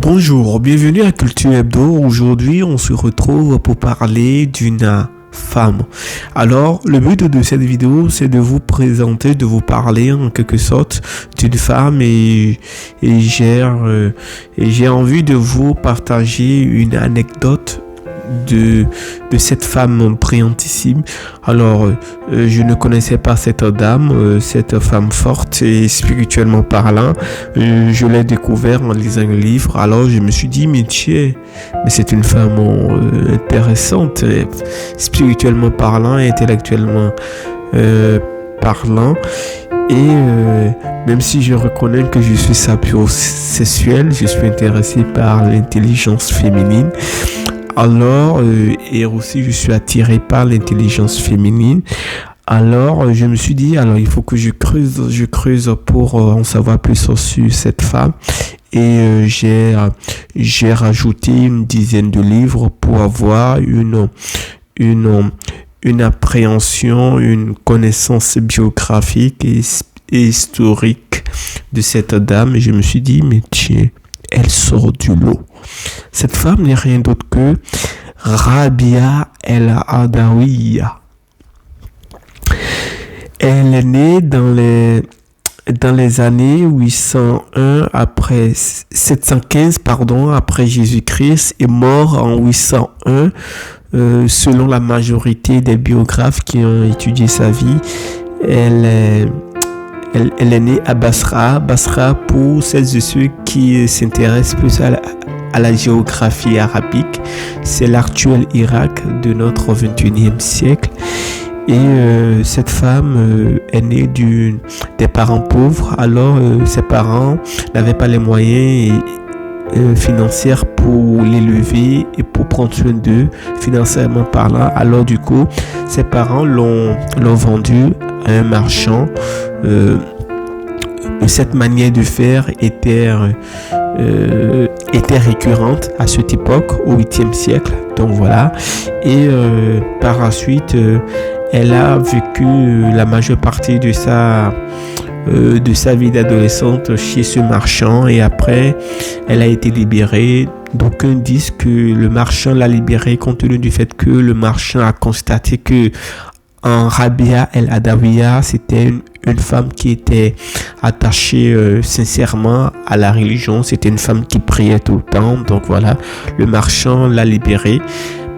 Bonjour, bienvenue à Culture Hebdo. Aujourd'hui, on se retrouve pour parler d'une femme. Alors, le but de cette vidéo, c'est de vous présenter, de vous parler en quelque sorte d'une femme et j'ai envie de vous partager une anecdote de cette femme brillantissime. Alors, je ne connaissais pas cette dame, cette femme forte et spirituellement parlant. Je l'ai découvert en lisant un livre. Alors, je me suis dit, mais c'est une femme intéressante, spirituellement parlant et intellectuellement parlant. Et même si je reconnais que je suis sapiosexuel, je suis intéressé par l'intelligence féminine. Alors, et aussi je suis attiré par l'intelligence féminine. Alors, je me suis dit, il faut que je creuse pour en savoir plus sur cette femme. Et j'ai rajouté une dizaine de livres pour avoir une appréhension, une connaissance biographique et historique de cette dame. Et je me suis dit, mais tiens, elle sort du lot. Cette femme n'est rien d'autre que Rabia el-Adawiya. Elle est née dans les années 715 après Jésus-Christ et mort en 801 selon la majorité des biographes qui ont étudié sa vie. Elle est née à Basra. Basra, pour celles et ceux qui s'intéressent plus à la géographie arabique, c'est l'actuel Irak de notre 21e siècle. Et cette femme est née des parents pauvres. Alors, ses parents n'avaient pas les moyens financiers pour l'élever et pour prendre soin d'eux, financièrement parlant. Alors, du coup, ses parents l'ont vendu à un marchand. Cette manière de faire était récurrente à cette époque, au 8e siècle. Donc voilà. Et par la suite, elle a vécu la majeure partie de sa vie d'adolescente chez ce marchand. Et après, elle a été libérée. D'aucuns disent que le marchand l'a libérée compte tenu du fait que le marchand a constaté que Rabia el-Adawiya, c'était une femme qui était attachée sincèrement à la religion. C'était une femme qui priait tout le temps. Donc voilà, le marchand l'a libérée.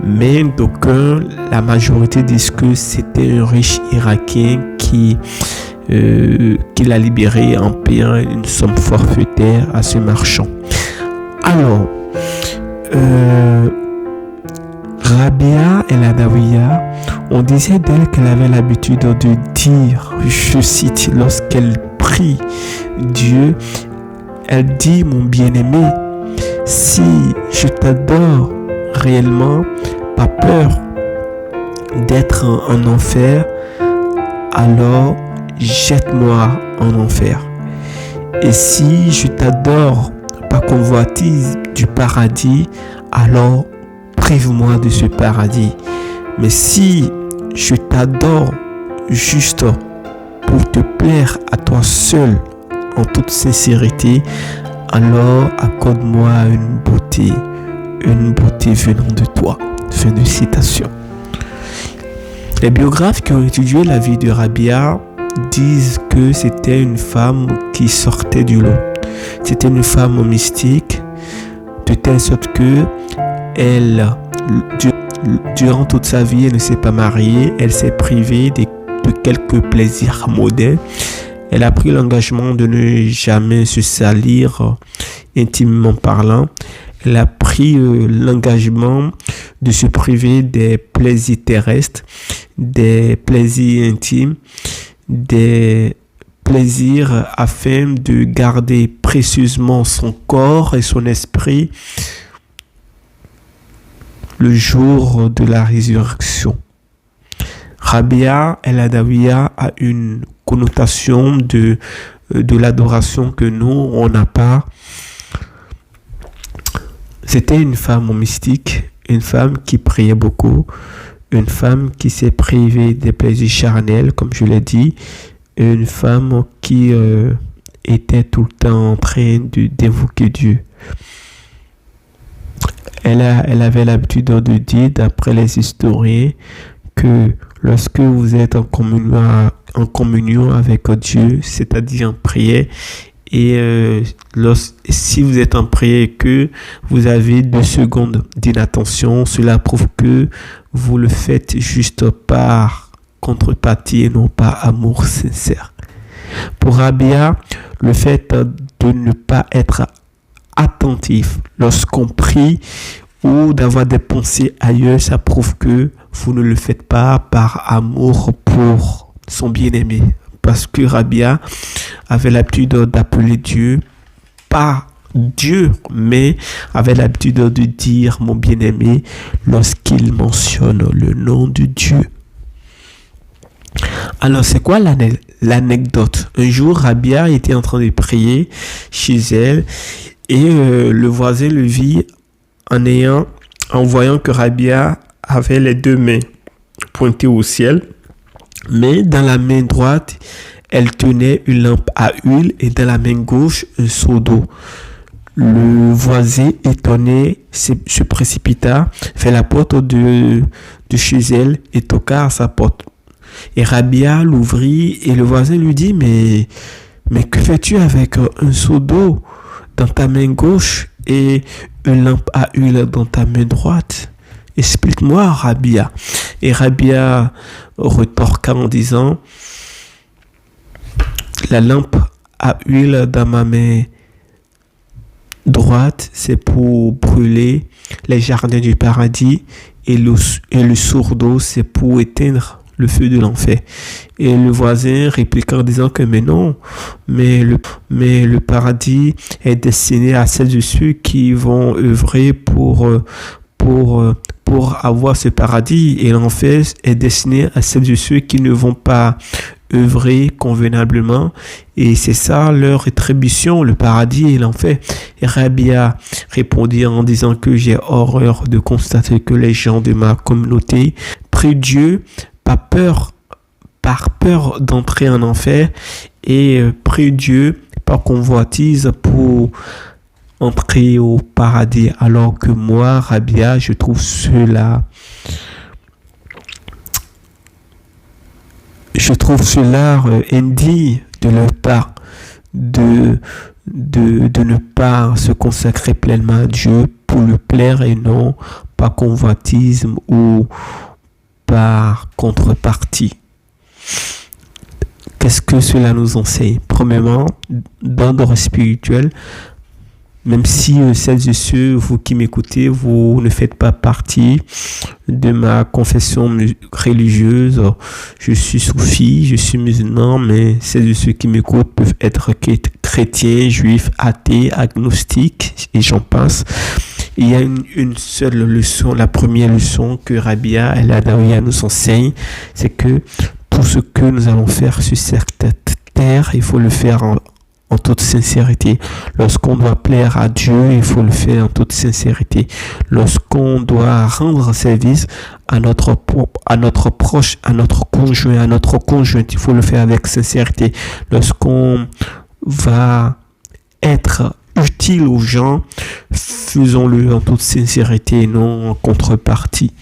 Mais d'aucuns, la majorité disent que c'était un riche Irakien qui l'a libérée en payant une somme forfaitaire à ce marchand. Alors, Rabia el-Adawiya, on disait d'elle qu'elle avait l'habitude de dire, je cite, lorsqu'elle prie Dieu, elle dit, mon bien-aimé, si je t'adore réellement, pas peur d'être en enfer, alors jette-moi en enfer. Et si je t'adore par convoitise du paradis, alors prive-moi de ce paradis. Mais si je t'adore juste pour te plaire à toi seul en toute sincérité, alors accorde-moi une beauté venant de toi. Fin de citation. Les biographes qui ont étudié la vie de Rabia disent que c'était une femme qui sortait du lot. C'était une femme mystique, de telle sorte que durant toute sa vie, elle ne s'est pas mariée. Elle s'est privée de quelques plaisirs modèles. Elle a pris l'engagement de ne jamais se salir intimement parlant. Elle a pris l'engagement de se priver des plaisirs terrestres, des plaisirs intimes, des plaisirs afin de garder précieusement son corps et son esprit le jour de la résurrection. Rabia el-Adawiya a une connotation de l'adoration que nous, on n'a pas. C'était une femme mystique, une femme qui priait beaucoup, une femme qui s'est privée des plaisirs charnels, comme je l'ai dit, une femme qui était tout le temps en train d'évoquer Dieu. elle avait l'habitude de dire, d'après les historiens, que lorsque vous êtes en communion avec Dieu, c'est-à-dire en prière, et si vous êtes en prière et que vous avez 2 secondes d'inattention, cela prouve que vous le faites juste par contrepartie et non pas amour sincère. Pour Rabia, le fait de ne pas être attentif lorsqu'on prie ou d'avoir des pensées ailleurs, ça prouve que vous ne le faites pas par amour pour son bien-aimé. Parce que Rabia avait l'habitude d'appeler Dieu, pas Dieu, mais avait l'habitude de dire mon bien-aimé lorsqu'il mentionne le nom de Dieu. Alors, c'est quoi l'anecdote? Un jour, Rabia était en train de prier chez elle et le voisin le vit en voyant que Rabia avait les 2 mains pointées au ciel, mais dans la main droite, elle tenait une lampe à huile et dans la main gauche, un seau d'eau. Le voisin, étonné, se précipita vers la porte de chez elle et toqua à sa porte. Et Rabia l'ouvrit et le voisin lui dit, mais que fais-tu avec un seau d'eau dans ta main gauche et une lampe à huile dans ta main droite? Explique-moi, Rabia. Et Rabia retorqua en disant, la lampe à huile dans ma main droite, c'est pour brûler les jardins du paradis et le seau d'eau, c'est pour éteindre le feu de l'enfer. Et le voisin répliqua en disant que mais non, mais le paradis est destiné à celles et ceux qui vont œuvrer pour avoir ce paradis, et l'enfer est destiné à celles et ceux qui ne vont pas œuvrer convenablement, et c'est ça leur rétribution, le paradis et l'enfer. Et Rabia répondit en disant que j'ai horreur de constater que les gens de ma communauté prient Dieu par peur d'entrer en enfer et prient Dieu par convoitise pour entrer au paradis, alors que moi, Rabia, je trouve cela indigne de leur part de ne pas se consacrer pleinement à Dieu pour le plaire et non par convoitisme ou par contrepartie. Qu'est-ce que cela nous enseigne? Premièrement, d'ordre spirituel, même si celles et ceux, vous qui m'écoutez, vous ne faites pas partie de ma confession religieuse, je suis soufi, je suis musulman, mais celles et ceux qui m'écoutent peuvent être chrétiens, juifs, athées, agnostiques, et j'en passe. Il y a une seule leçon, la première leçon que Rabia el-Adawiya nous enseigne, c'est que tout ce que nous allons faire sur cette terre, il faut le faire en toute sincérité. Lorsqu'on doit plaire à Dieu, il faut le faire en toute sincérité. Lorsqu'on doit rendre service à notre proche, à notre conjointe, il faut le faire avec sincérité. Lorsqu'on va être utile aux gens, faisons-le en toute sincérité et non en contrepartie.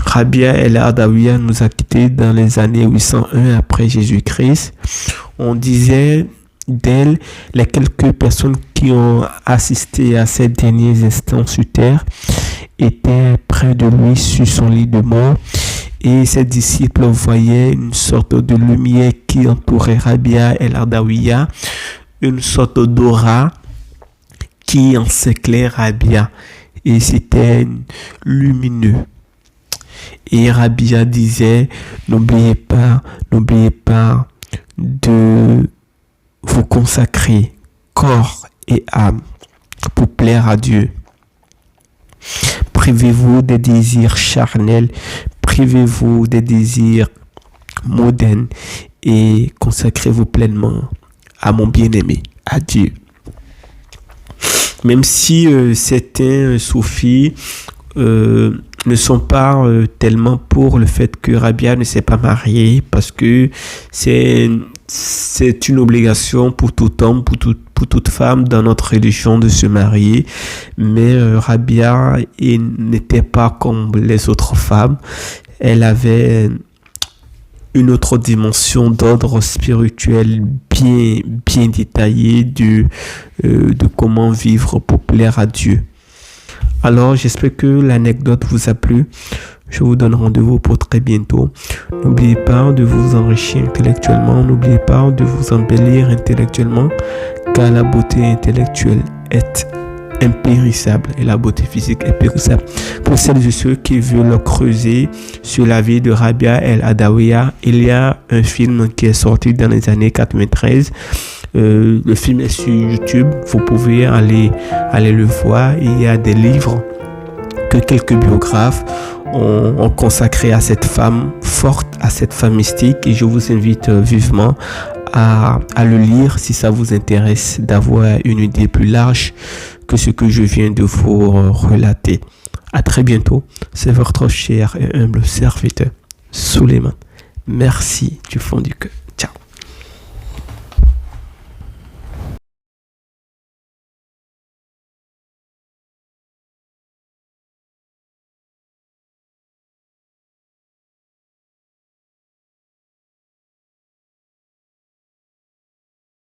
Rabia el-Adawiya nous a quittés dans les années 801 après Jésus-Christ. On disait d'elle, les quelques personnes qui ont assisté à ces derniers instants sur terre étaient près de lui sur son lit de mort, et ses disciples voyaient une sorte de lumière qui entourait Rabia el-Adawiya, une sorte d'aura qui encerclait Rabia, et c'était lumineux. Et Rabia disait, n'oubliez pas de vous consacrer corps et âme pour plaire à Dieu. Privez-vous des désirs charnels, privez-vous des désirs mondains et consacrez-vous pleinement à mon bien-aimé, à Dieu. Même si certains soufis ne sont pas tellement pour le fait que Rabia ne s'est pas mariée, parce que c'est c'est une obligation pour tout homme, pour toute femme dans notre religion de se marier. Mais Rabia n'était pas comme les autres femmes. Elle avait une autre dimension d'ordre spirituel bien détaillée de comment vivre pour plaire à Dieu. Alors, j'espère que l'anecdote vous a plu. Je vous donne rendez-vous pour très bientôt. N'oubliez pas de vous enrichir intellectuellement. N'oubliez pas de vous embellir intellectuellement, car la beauté intellectuelle est impérissable et la beauté physique est périssable. Pour celles et ceux qui veulent creuser sur la vie de Rabia El-Adawiya, il y a un film qui est sorti dans les années 93. Le film est sur YouTube. Vous pouvez aller le voir. Il y a des livres que quelques biographes ont consacré à cette femme forte, à cette femme mystique, et je vous invite vivement à le lire si ça vous intéresse, d'avoir une idée plus large que ce que je viens de vous relater. À très bientôt. C'est votre cher et humble serviteur Souleymane. Merci du fond du cœur.